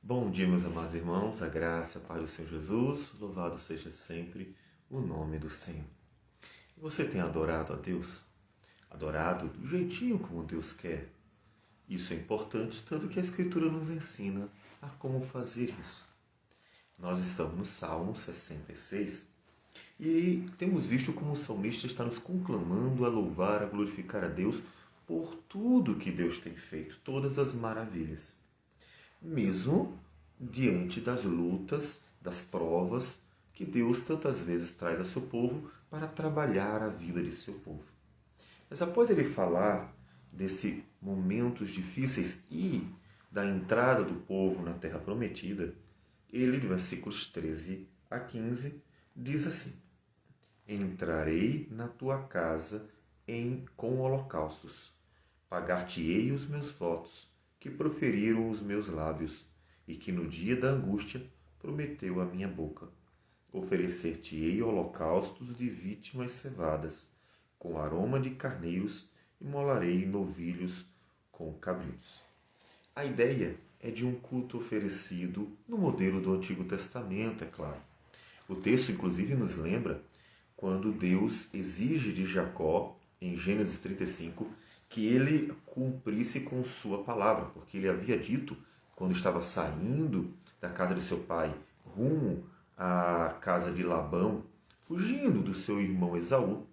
Bom dia, meus amados irmãos, a graça, a paz do Senhor Jesus, louvado seja sempre o nome do Senhor. Você tem adorado a Deus? Adorado do jeitinho como Deus quer? Isso é importante, tanto que a Escritura nos ensina a como fazer isso. Nós estamos no Salmo 66 e temos visto como o salmista está nos conclamando a louvar, a glorificar a Deus por tudo que Deus tem feito, todas as maravilhas. Mesmo diante das lutas, das provas que Deus tantas vezes traz a seu povo para trabalhar a vida de seu povo. Mas após ele falar desses momentos difíceis e da entrada do povo na Terra Prometida, ele, de versículos 13 a 15, diz assim: Entrarei na tua casa com holocaustos, pagar-te-ei os meus votos, que proferiram os meus lábios, e que no dia da angústia prometeu a minha boca. Oferecer-te-ei holocaustos de vítimas cevadas, com aroma de carneiros, e molarei novilhos com cabritos. A ideia é de um culto oferecido no modelo do Antigo Testamento, é claro. O texto, inclusive, nos lembra quando Deus exige de Jacó, em Gênesis 35, que ele cumprisse com sua palavra, porque ele havia dito, quando estava saindo da casa de seu pai, rumo à casa de Labão, fugindo do seu irmão Esaú,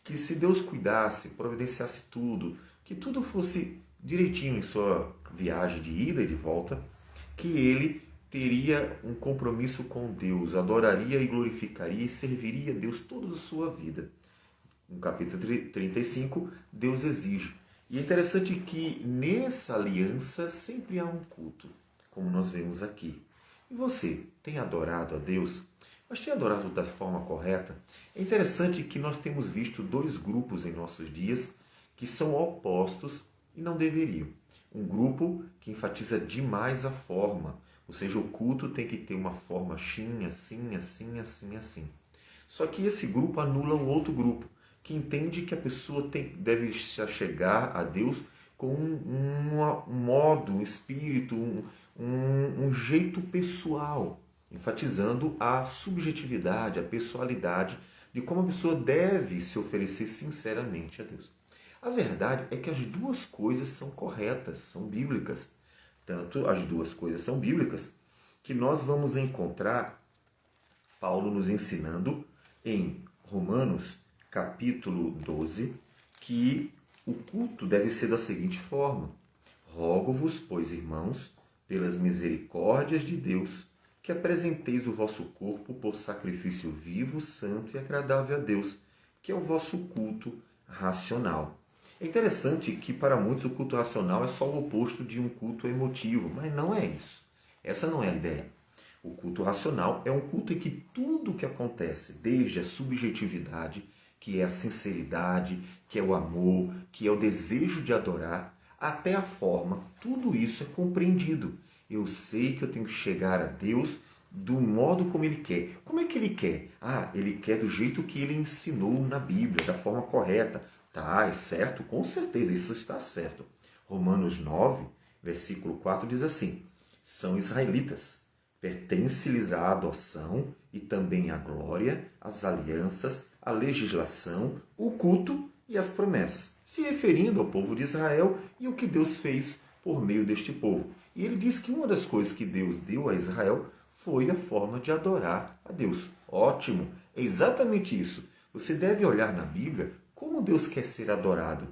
que se Deus cuidasse, providenciasse tudo, que tudo fosse direitinho em sua viagem de ida e de volta, que ele teria um compromisso com Deus, adoraria e glorificaria e serviria a Deus toda a sua vida. No capítulo 35, Deus exige. E é interessante que nessa aliança sempre há um culto, como nós vemos aqui. E você tem adorado a Deus? Mas tem adorado da forma correta? É interessante que nós temos visto dois grupos em nossos dias que são opostos e não deveriam. Um grupo que enfatiza demais a forma, ou seja, o culto tem que ter uma forma assim, assim. Só que esse grupo anula o outro grupo, que entende que a pessoa deve chegar a Deus com um modo, um espírito, um jeito pessoal, enfatizando a subjetividade, a pessoalidade de como a pessoa deve se oferecer sinceramente a Deus. A verdade é que as duas coisas são corretas, são bíblicas. Tanto as duas coisas são bíblicas que nós vamos encontrar Paulo nos ensinando em Romanos capítulo 12, que o culto deve ser da seguinte forma: Rogo-vos, pois, irmãos, pelas misericórdias de Deus, que apresenteis o vosso corpo por sacrifício vivo, santo e agradável a Deus, que é o vosso culto racional. É interessante que para muitos o culto racional é só o oposto de um culto emotivo, mas não é isso. Essa não é a ideia. O culto racional é um culto em que tudo o que acontece, desde a subjetividade, que é a sinceridade, que é o amor, que é o desejo de adorar, até a forma, tudo isso é compreendido. Eu sei que eu tenho que chegar a Deus do modo como Ele quer. Como é que Ele quer? Ele quer do jeito que Ele ensinou na Bíblia, da forma correta. Tá, é certo? Com certeza, isso está certo. Romanos 9, versículo 4 diz assim: São israelitas, pertence-lhes a adoção e também a glória, as alianças, a legislação, o culto e as promessas, se referindo ao povo de Israel e o que Deus fez por meio deste povo. E ele diz que uma das coisas que Deus deu a Israel foi a forma de adorar a Deus. Ótimo, é exatamente isso. Você deve olhar na Bíblia como Deus quer ser adorado.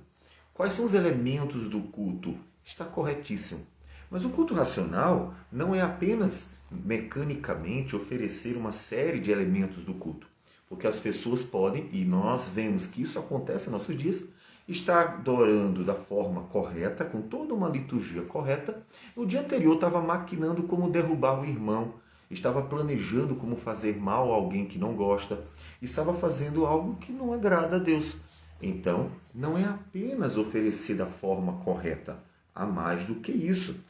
Quais são os elementos do culto? Está corretíssimo. Mas o culto racional não é apenas mecanicamente oferecer uma série de elementos do culto. Porque as pessoas podem, e nós vemos que isso acontece em nossos dias, estar adorando da forma correta, com toda uma liturgia correta. No dia anterior estava maquinando como derrubar o irmão, estava planejando como fazer mal a alguém que não gosta, estava fazendo algo que não agrada a Deus. Então, não é apenas oferecer da forma correta, há mais do que isso.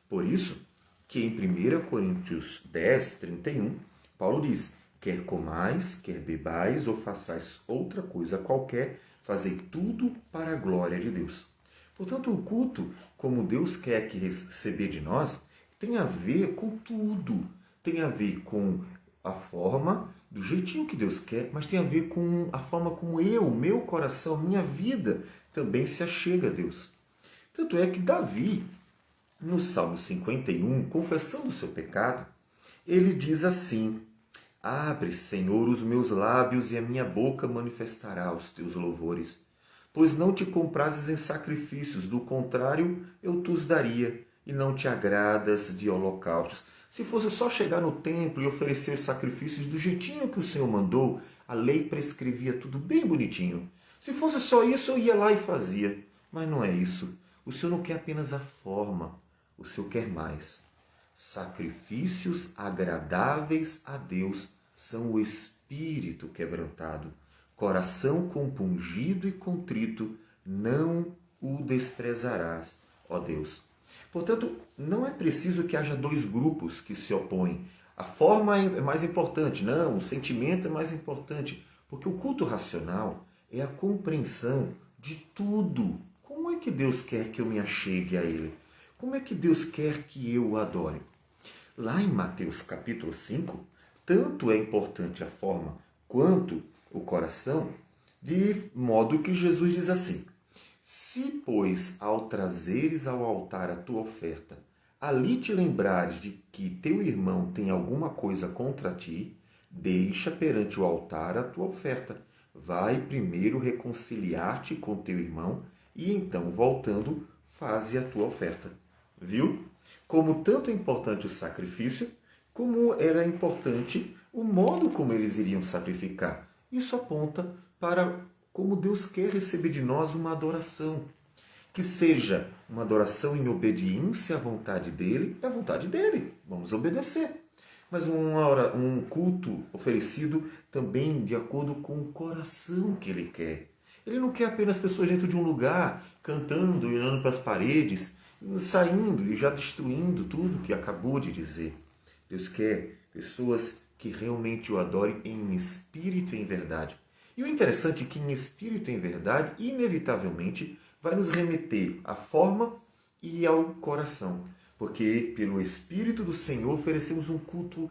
Por isso que em 1 Coríntios 10, 31, Paulo diz: quer comais, quer bebais ou façais outra coisa qualquer, fazei tudo para a glória de Deus. Portanto, o culto, como Deus quer que receber de nós, tem a ver com tudo. Tem a ver com a forma, do jeitinho que Deus quer, mas tem a ver com a forma como meu coração, minha vida também se achega a Deus. Tanto é que Davi, no Salmo 51, confessando o seu pecado, ele diz assim: Abre, Senhor, os meus lábios e a minha boca manifestará os teus louvores. Pois não te comprases em sacrifícios, do contrário eu te os daria, e não te agradas de holocaustos. Se fosse só chegar no templo e oferecer os sacrifícios do jeitinho que o Senhor mandou, a lei prescrevia tudo bem bonitinho. Se fosse só isso, eu ia lá e fazia. Mas não é isso. O Senhor não quer apenas a forma, o Senhor quer mais. Sacrifícios agradáveis a Deus são o espírito quebrantado. Coração compungido e contrito, não o desprezarás, ó Deus. Portanto, não é preciso que haja dois grupos que se opõem. A forma é mais importante, não, o sentimento é mais importante, porque o culto racional é a compreensão de tudo. Como é que Deus quer que eu me achegue a Ele? Como é que Deus quer que eu o adore? Lá em Mateus capítulo 5, tanto é importante a forma quanto o coração, de modo que Jesus diz assim: Se, pois, ao trazeres ao altar a tua oferta, ali te lembrares de que teu irmão tem alguma coisa contra ti, deixa perante o altar a tua oferta. Vai primeiro reconciliar-te com teu irmão e então, voltando, faze a tua oferta. Viu? Como tanto é importante o sacrifício, como era importante o modo como eles iriam sacrificar. Isso aponta para como Deus quer receber de nós uma adoração. Que seja uma adoração em obediência à vontade dele, é a vontade dele. Vamos obedecer. Mas um culto oferecido também de acordo com o coração que ele quer. Ele não quer apenas pessoas dentro de um lugar, cantando e olhando para as paredes, saindo e já destruindo tudo que acabou de dizer. Deus quer pessoas que realmente o adorem em espírito e em verdade. E o interessante é que em espírito e em verdade, inevitavelmente, vai nos remeter à forma e ao coração. Porque pelo Espírito do Senhor oferecemos um culto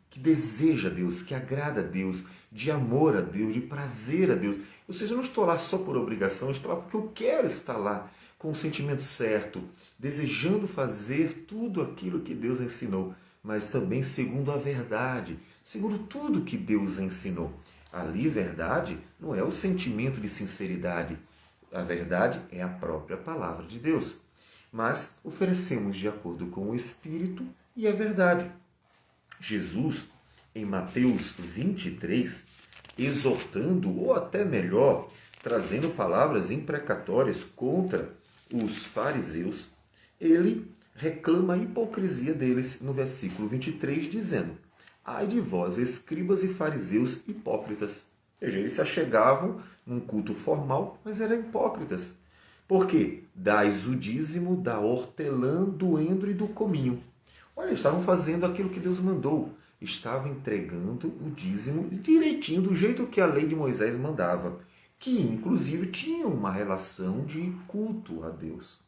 que deseja a Deus, que agrada a Deus, de amor a Deus, de prazer a Deus. Ou seja, eu não estou lá só por obrigação, eu estou lá porque eu quero estar lá com o sentimento certo, desejando fazer tudo aquilo que Deus ensinou, mas também segundo a verdade, segundo tudo que Deus ensinou. Ali, verdade não é o sentimento de sinceridade, a verdade é a própria palavra de Deus. Mas oferecemos de acordo com o Espírito e a verdade. Jesus, em Mateus 23, exortando, ou até melhor, trazendo palavras imprecatórias contra os fariseus, ele reclama a hipocrisia deles no versículo 23, dizendo: Ai de vós, escribas e fariseus hipócritas. Ou seja, eles se achegavam num culto formal, mas eram hipócritas. Por quê? Dais o dízimo da hortelã, do endro e do cominho. Olha, estavam fazendo aquilo que Deus mandou. Estavam entregando o dízimo direitinho, do jeito que a lei de Moisés mandava, que inclusive tinha uma relação de culto a Deus.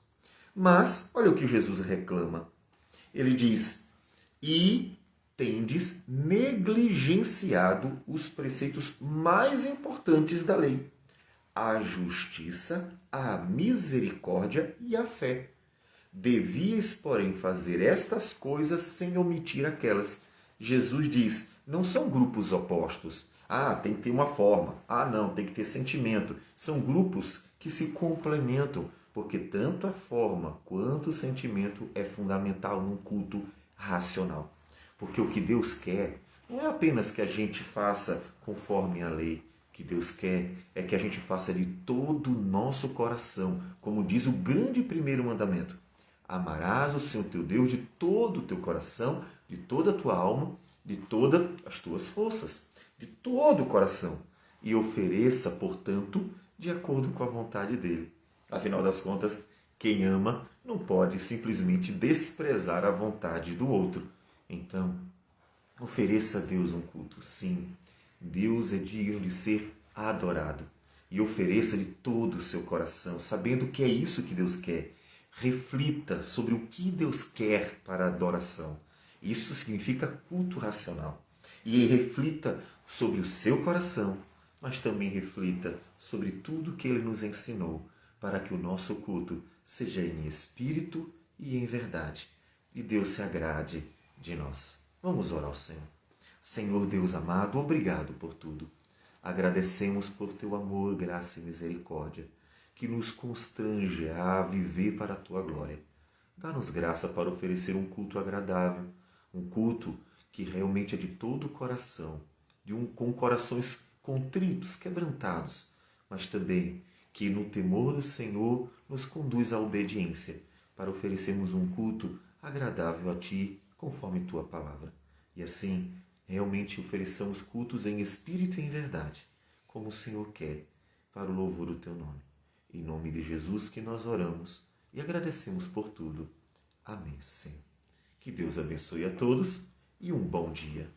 Mas, olha o que Jesus reclama. Ele diz: E tendes negligenciado os preceitos mais importantes da lei: a justiça, a misericórdia e a fé. Devíeis, porém, fazer estas coisas sem omitir aquelas. Jesus diz, não são grupos opostos. Ah, tem que ter uma forma. Ah, não, tem que ter sentimento. São grupos que se complementam, porque tanto a forma quanto o sentimento é fundamental num culto racional. Porque o que Deus quer não é apenas que a gente faça conforme a lei. O que Deus quer é que a gente faça de todo o nosso coração, como diz o grande primeiro mandamento. Amarás o Senhor teu Deus de todo o teu coração, de toda a tua alma, de todas as tuas forças, de todo o coração. E ofereça, portanto, de acordo com a vontade dele. Afinal das contas, quem ama não pode simplesmente desprezar a vontade do outro. Então, ofereça a Deus um culto, sim. Deus é digno de ser adorado. E ofereça de todo o seu coração, sabendo que é isso que Deus quer. reflita sobre o que Deus quer para a adoração. Isso significa culto racional. E reflita sobre o seu coração, mas também reflita sobre tudo que Ele nos ensinou, para que o nosso culto seja em espírito e em verdade. E Deus se agrade de nós. Vamos orar ao Senhor. Senhor Deus amado, obrigado por tudo. Agradecemos por teu amor, graça e misericórdia, que nos constrange a viver para a tua glória. Dá-nos graça para oferecer um culto agradável, um culto que realmente é de todo o coração, com corações contritos, quebrantados, mas também que no temor do Senhor nos conduz à obediência, para oferecermos um culto agradável a Ti, conforme Tua palavra. E assim, realmente ofereçamos cultos em espírito e em verdade, como o Senhor quer, para o louvor do Teu nome. Em nome de Jesus que nós oramos e agradecemos por tudo. Amém, Senhor. Que Deus abençoe a todos e um bom dia.